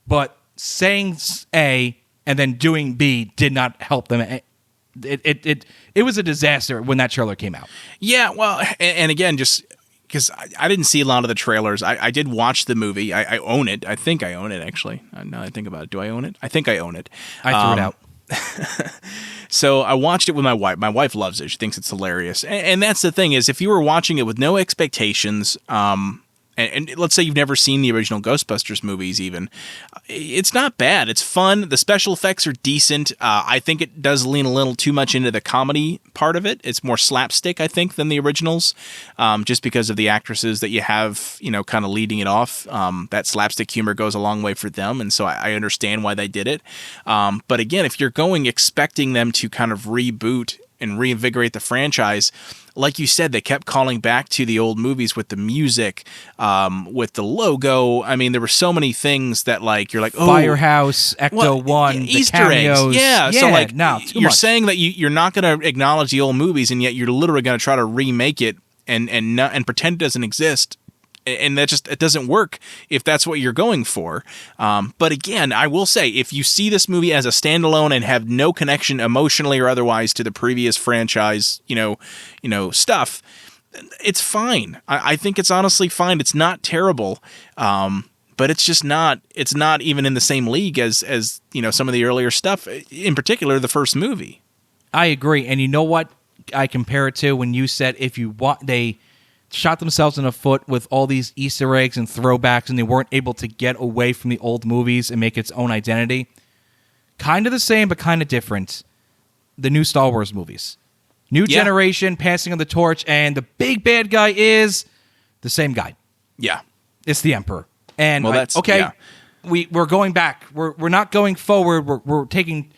But saying A and then doing B did not help them. It was a disaster when that trailer came out. Yeah, well, and again, just because I didn't see a lot of the trailers. I did watch the movie. I own it. I think I own it, actually. Now I think about it. Do I own it? I think I own it. I threw it out. So I watched it with my wife. My wife loves it. She thinks it's hilarious. And that's the thing is, if you were watching it with no expectations, and let's say you've never seen the original Ghostbusters movies even, it's not bad. It's fun. The special effects are decent. I think it does lean a little too much into the comedy part of it. It's more slapstick, I think, than the originals, just because of the actresses that you have, kind of leading it off. That slapstick humor goes a long way for them, and so I understand why they did it. But again, if you're going expecting them to kind of reboot and reinvigorate the franchise, like you said, they kept calling back to the old movies with the music, with the logo. I mean, there were so many things that, like, you're like, oh, Firehouse, Ecto One, the Easter cameos. eggs. Yeah. So, like, no, you're saying that you're not going to acknowledge the old movies, and yet you're literally going to try to remake it and pretend it doesn't exist. And that it doesn't work if that's what you're going for. But again, I will say, if you see this movie as a standalone and have no connection emotionally or otherwise to the previous franchise, stuff, it's fine. I think it's honestly fine. It's not terrible. But it's just not. It's not even in the same league as some of the earlier stuff. In particular, the first movie. I agree, and you know what I compare it to when you said if you want they shot themselves in the foot with all these Easter eggs and throwbacks, and they weren't able to get away from the old movies and make its own identity. Kind of the same, but kind of different. The new Star Wars movies. New generation, passing of the torch, and the big bad guy is the same guy. Yeah. It's the Emperor. And, that's okay, yeah. we're going back. We're not going forward. We're taking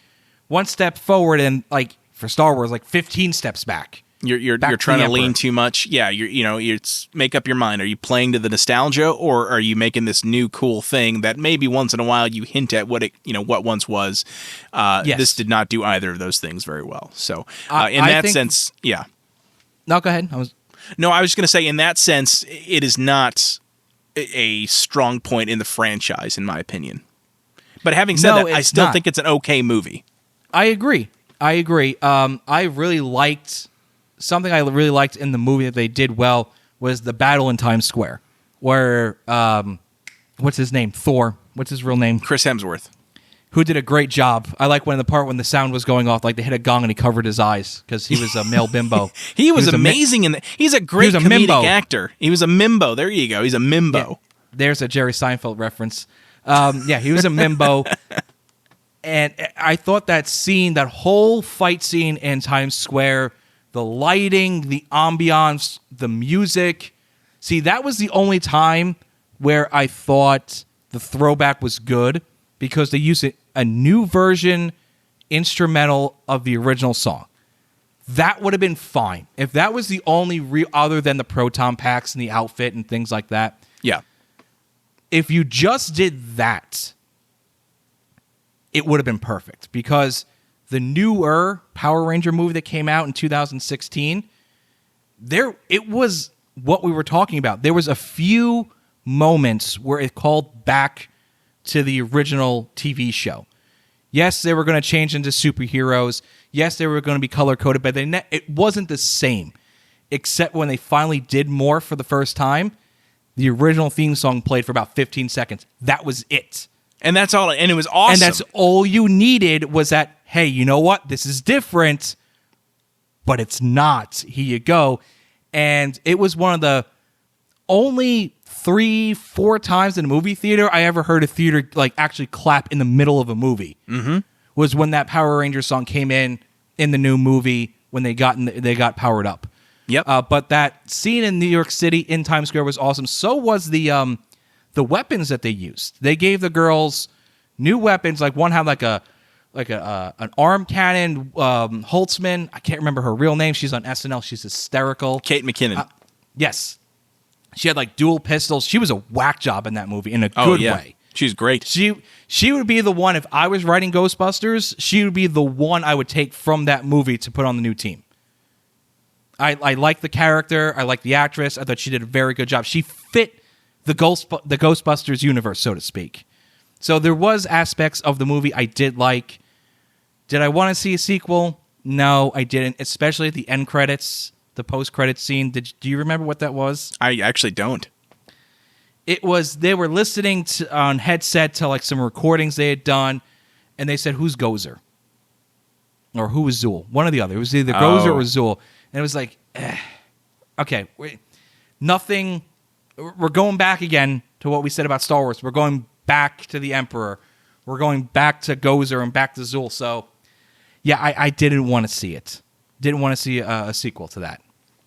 one step forward and, like, for Star Wars, like 15 steps back. You're trying to lean too much. Yeah, you make up your mind. Are you playing to the nostalgia, or are you making this new cool thing that maybe once in a while you hint at what once was? Yes. This did not do either of those things very well. So in that sense, yeah. No, go ahead. I was just going to say, in that sense, it is not a strong point in the franchise, in my opinion. But having said that, I still think it's an okay movie. I agree. I really liked. Something I really liked in the movie that they did well was the battle in Times Square, where, what's his name? Thor. What's his real name? Chris Hemsworth. Who did a great job. I like when the sound was going off, like they hit a gong and he covered his eyes because he was a male bimbo. he was amazing in that. He's a great comedic actor. He was a mimbo. There you go. He's a mimbo. Yeah, there's a Jerry Seinfeld reference. He was a mimbo. And I thought that whole fight scene in Times Square, the lighting, the ambiance, the music. See, that was the only time where I thought the throwback was good because they used a new version instrumental of the original song. That would have been fine. If that was the only other than the proton packs and the outfit and things like that. Yeah. If you just did that, it would have been perfect because the newer Power Ranger movie that came out in 2016, it was what we were talking about. There was a few moments where it called back to the original TV show. Yes, they were going to change into superheroes. Yes, they were going to be color-coded, but it wasn't the same, except when they finally did more for the first time. The original theme song played for about 15 seconds. That was it. And that's all. And it was awesome. And that's all you needed was that, hey, you know what? This is different, but it's not. Here you go. And it was one of the only 3-4 times in a movie theater I ever heard a theater like actually clap in the middle of a movie. Mm-hmm. Was when that Power Rangers song came in the new movie when they got powered up. Yep. But that scene in New York City in Times Square was awesome. So was the weapons that they used. They gave the girls new weapons. Like one had like an arm cannon. Holtzman. I can't remember her real name. She's on SNL. She's hysterical. Kate McKinnon. Yes. She had like dual pistols. She was a whack job in that movie in a good way. She's great. She would be the one, if I was writing Ghostbusters, she would be the one I would take from that movie to put on the new team. I like the character. I like the actress. I thought she did a very good job. She fit the Ghostbusters universe, so to speak. So there was aspects of the movie I did like. Did I want to see a sequel? No, I didn't, especially at the end credits, the post-credits scene. Do you remember what that was? I actually don't. It was, they were listening on headset to like some recordings they had done, and they said, who's Gozer? Or who was Zool? One or the other. It was either Gozer or Zool. And it was like, okay, nothing. We're going back again to what we said about Star Wars. We're going back to the Emperor. We're going back to Gozer and back to Zool. So, yeah, I didn't want to see it. Didn't want to see a sequel to that.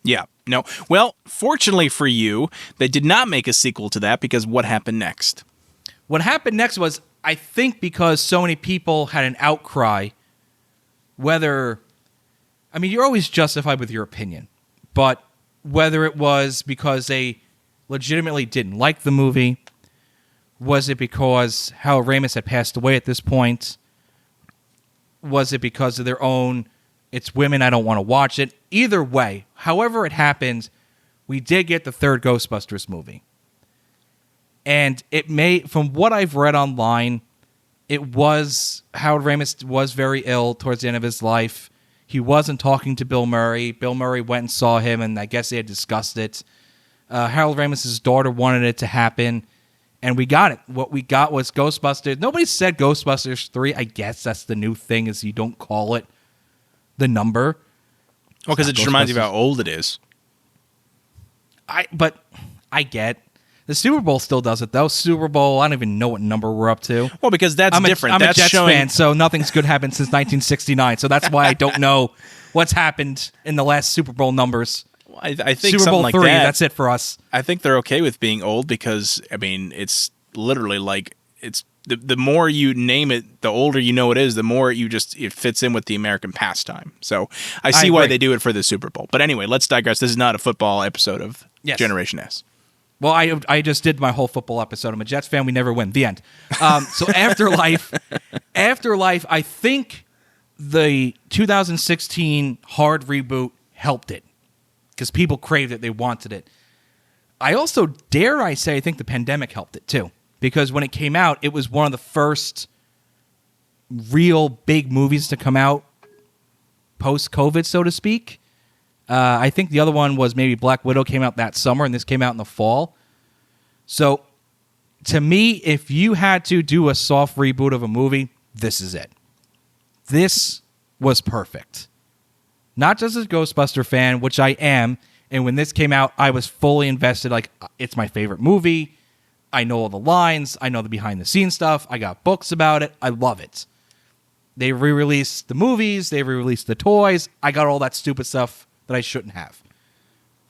Yeah, no. Well, fortunately for you, they did not make a sequel to that because what happened next? What happened next was, I think because so many people had an outcry, whether, I mean, you're always justified with your opinion, but whether it was because they legitimately didn't like the movie, was it because Harold Ramis had passed away at this point, was it because of their own, it's women, I don't want to watch it. Either way, however it happened, we did get the third Ghostbusters movie. And it may, from what I've read online, it was, Harold Ramis was very ill towards the end of his life. He wasn't talking to Bill Murray. Bill Murray went and saw him, and I guess they had discussed it. Harold Ramis' daughter wanted it to happen, and we got it. What we got was Ghostbusters. Nobody said Ghostbusters 3. I guess that's the new thing, is you don't call it the number. Well, because it just reminds you of how old it is. But I get. The Super Bowl still does it, though. Super Bowl, I don't even know what number we're up to. Well, because that's different. I'm that's a Jets showing... fan, so nothing's good happened since 1969. So that's why I don't know what's happened in the last Super Bowl numbers. I think Super Bowl like 3, that, that's it for us. I think they're okay with being old because, I mean, it's literally like, it's the more you name it, the older you know it is, the more it fits in with the American pastime. So I see why they do it for the Super Bowl. But anyway, let's digress. This is not a football episode of Generation S. Well, I just did my whole football episode. I'm a Jets fan. We never win. The end. So Afterlife, I think the 2016 hard reboot helped it because people craved it. They wanted it. I also, dare I say, I think the pandemic helped it too. Because when it came out, it was one of the first real big movies to come out post-COVID, so to speak. I think the other one was maybe Black Widow came out that summer, and this came out in the fall. So, to me, if you had to do a soft reboot of a movie, this is it. This was perfect. Not just as a Ghostbuster fan, which I am, and when this came out, I was fully invested. Like, it's my favorite movie. I know all the lines. I know the behind-the-scenes stuff. I got books about it. I love it. They re-released the movies. They re-released the toys. I got all that stupid stuff that I shouldn't have.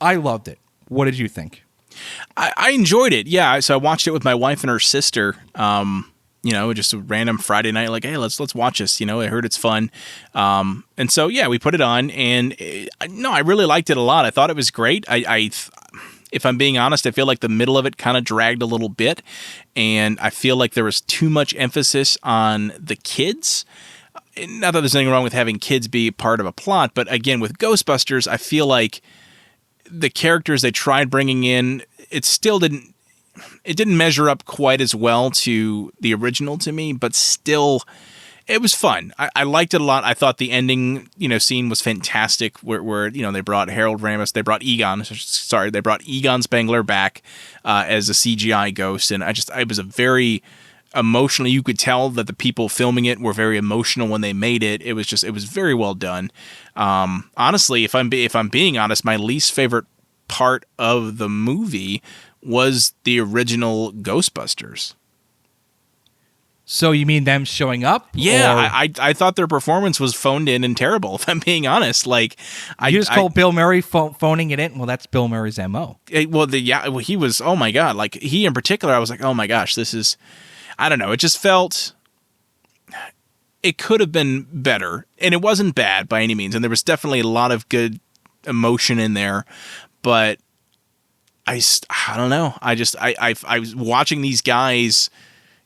I loved it. What did you think? I enjoyed it. Yeah, so I watched it with my wife and her sister. Just a random Friday night. Like, hey, let's watch this. I heard it's fun. And so yeah, we put it on, and I really liked it a lot. I thought it was great. If I'm being honest, I feel like the middle of it kind of dragged a little bit, and I feel like there was too much emphasis on the kids. Not that there's anything wrong with having kids be part of a plot, but again, with Ghostbusters, I feel like the characters they tried bringing in, it didn't measure up quite as well to the original to me, but still, it was fun. I liked it a lot. I thought the ending, scene was fantastic where they brought Harold Ramis, they brought Egon Spengler back as a CGI ghost. And it was a very emotional. You could tell that the people filming it were very emotional when they made it. It was very well done. Honestly, if I'm being honest, my least favorite part of the movie was the original Ghostbusters. So you mean them showing up? Yeah, Or I thought their performance was phoned in and terrible, if I'm being honest. Like, you just call Bill Murray phoning it in? Well, that's Bill Murray's MO. He was, oh my God. Like, he in particular, I was like, oh my gosh, this is, I don't know. It just felt, it could have been better. And it wasn't bad by any means. And there was definitely a lot of good emotion in there. But I don't know. I was watching these guys,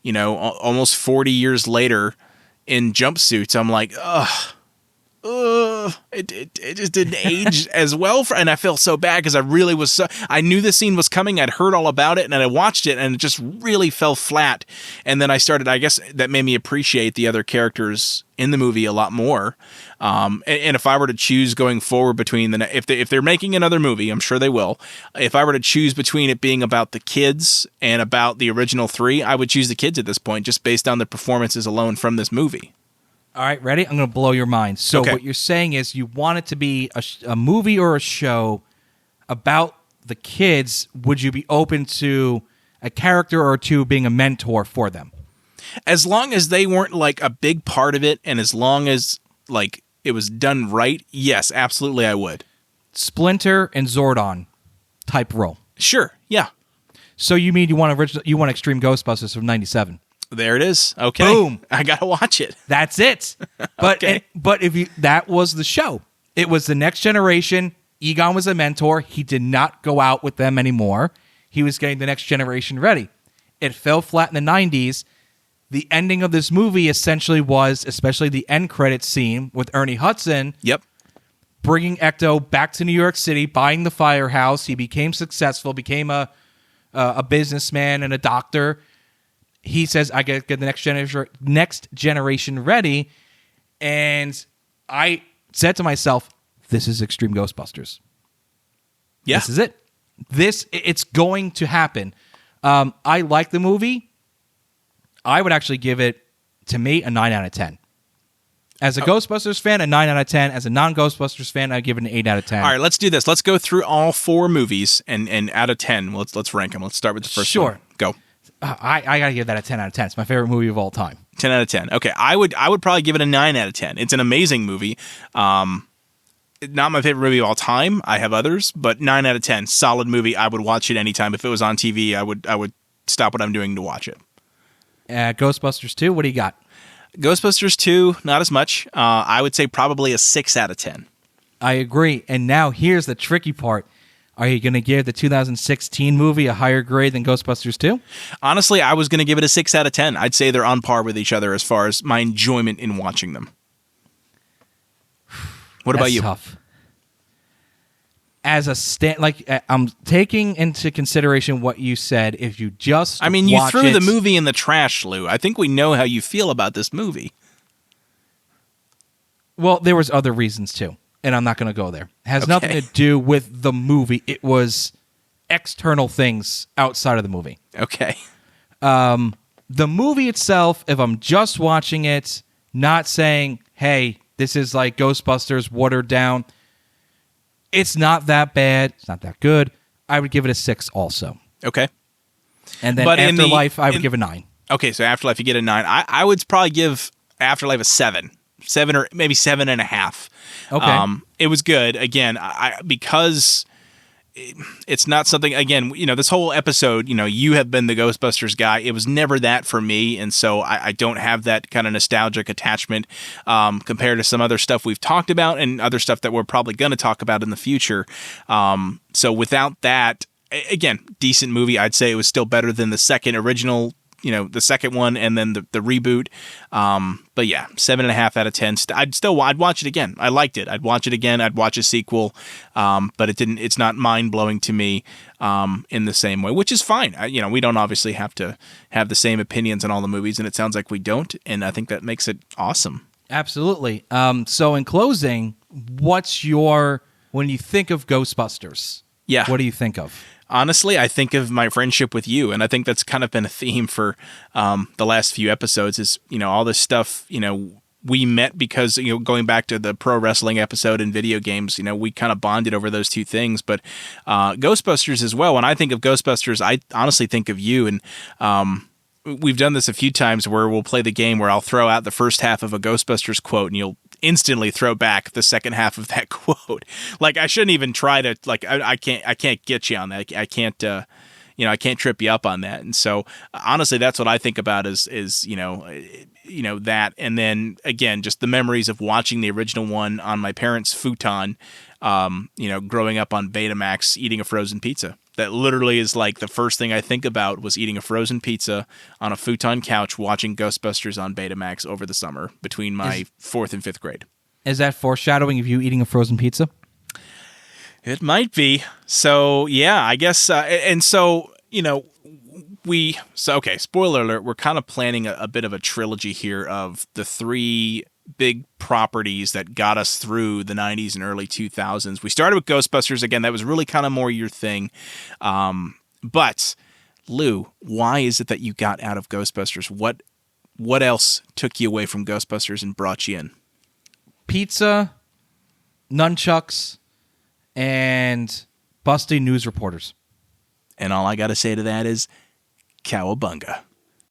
almost 40 years later in jumpsuits. I'm like, it just didn't age as well. And I felt so bad because I knew the scene was coming. I'd heard all about it and I watched it and it just really fell flat. And then I guess that made me appreciate the other characters in the movie a lot more. And if I were to choose going forward between if they're making another movie, I'm sure they will. If I were to choose between it being about the kids and about the original three, I would choose the kids at this point, just based on the performances alone from this movie. All right, ready? I'm going to blow your mind. So What you're saying is you want it to be a movie or a show about the kids. Would you be open to a character or two being a mentor for them? As long as they weren't like a big part of it, and as long as like it was done right, yes, absolutely I would. Splinter and Zordon type role. Sure, yeah. So you mean you want Extreme Ghostbusters from '97? There it is. Okay. Boom. I gotta watch it. That's it. But Okay. But that was the show. It was the next generation. Egon was a mentor. He did not go out with them anymore. He was getting the next generation ready. It fell flat in the 90s. The ending of this movie essentially was, especially the end credits scene with Ernie Hudson. Yep. Bringing Ecto back to New York City, buying the firehouse. He became successful, became a businessman and a doctor. He says, I got to get the next generation ready. And I said to myself, this is Extreme Ghostbusters. Yeah. This is it. It's going to happen. I like the movie. I would actually give it, to me, a 9 out of 10. As a Ghostbusters fan, a 9 out of 10. As a non-Ghostbusters fan, I'd give it an 8 out of 10. All right, let's do this. Let's go through all 4 movies and out of 10, let's rank them. Let's start with the first one. Sure. Go. I got to give that a 10 out of 10. It's my favorite movie of all time. 10 out of 10. Okay, I would probably give it a 9 out of 10. It's an amazing movie. Not my favorite movie of all time. I have others, but 9 out of 10. Solid movie. I would watch it anytime. If it was on TV, I would stop what I'm doing to watch it. Ghostbusters 2, what do you got? Ghostbusters 2, not as much. I would say probably a 6 out of 10. I agree. And now here's the tricky part. Are you going to give the 2016 movie a higher grade than Ghostbusters 2? Honestly, I was going to give it a 6 out of 10. I'd say they're on par with each other as far as my enjoyment in watching them. What about you? Tough. As I'm taking into consideration what you said. If you just, you threw the movie in the trash, Lou. I think we know how you feel about this movie. Well, there was other reasons too, and I'm not going to go there. It has nothing to do with the movie. It was external things outside of the movie. Okay. The movie itself, if I'm just watching it, not saying, hey, this is like Ghostbusters watered down, it's not that bad. It's not that good. I would give it a 6 also. Okay. And then Afterlife, I would give a 9. Okay, so Afterlife, you get a 9. I would probably give Afterlife a 7. 7 or maybe 7.5. Okay. It was good. Again, because it's not something, again, this whole episode, you have been the Ghostbusters guy. It was never that for me, and so I don't have that kind of nostalgic attachment compared to some other stuff we've talked about and other stuff that we're probably going to talk about in the future. So without that, again, decent movie. I'd say it was still better than the second original, the second one and then the reboot. But yeah, 7.5 out of 10. I'd watch it again. I liked it. I'd watch it again. I'd watch a sequel. But it's not mind blowing to me, in the same way, which is fine. We don't obviously have to have the same opinions on all the movies, and it sounds like we don't. And I think that makes it awesome. Absolutely. So in closing, when you think of Ghostbusters? Yeah. What do you think of? Honestly, I think of my friendship with you, and I think that's kind of been a theme for the last few episodes is, all this stuff, we met because, going back to the pro wrestling episode and video games, we kind of bonded over those two things. But Ghostbusters as well. When I think of Ghostbusters, I honestly think of you. And we've done this a few times where we'll play the game where I'll throw out the first half of a Ghostbusters quote and you'll instantly throw back the second half of that quote. Like, I shouldn't even try to, like, I can't get you on that. I can't, I can't trip you up on that. And so honestly, that's what I think about is that. And then again, just the memories of watching the original one on my parents' futon, growing up on Betamax, eating a frozen pizza. That literally is like the first thing I think about was eating a frozen pizza on a futon couch, watching Ghostbusters on Betamax over the summer between my 4th and 5th grade. Is that foreshadowing of you eating a frozen pizza? It might be. So, yeah, I guess. And so, okay, spoiler alert, we're kind of planning a bit of a trilogy here of the 3 big properties that got us through the 90s and early 2000s. We started with Ghostbusters. Again, that was really kind of more your thing. But, Lou, why is it that you got out of Ghostbusters? What else took you away from Ghostbusters and brought you in? Pizza, nunchucks, and busty news reporters. And all I got to say to that is cowabunga.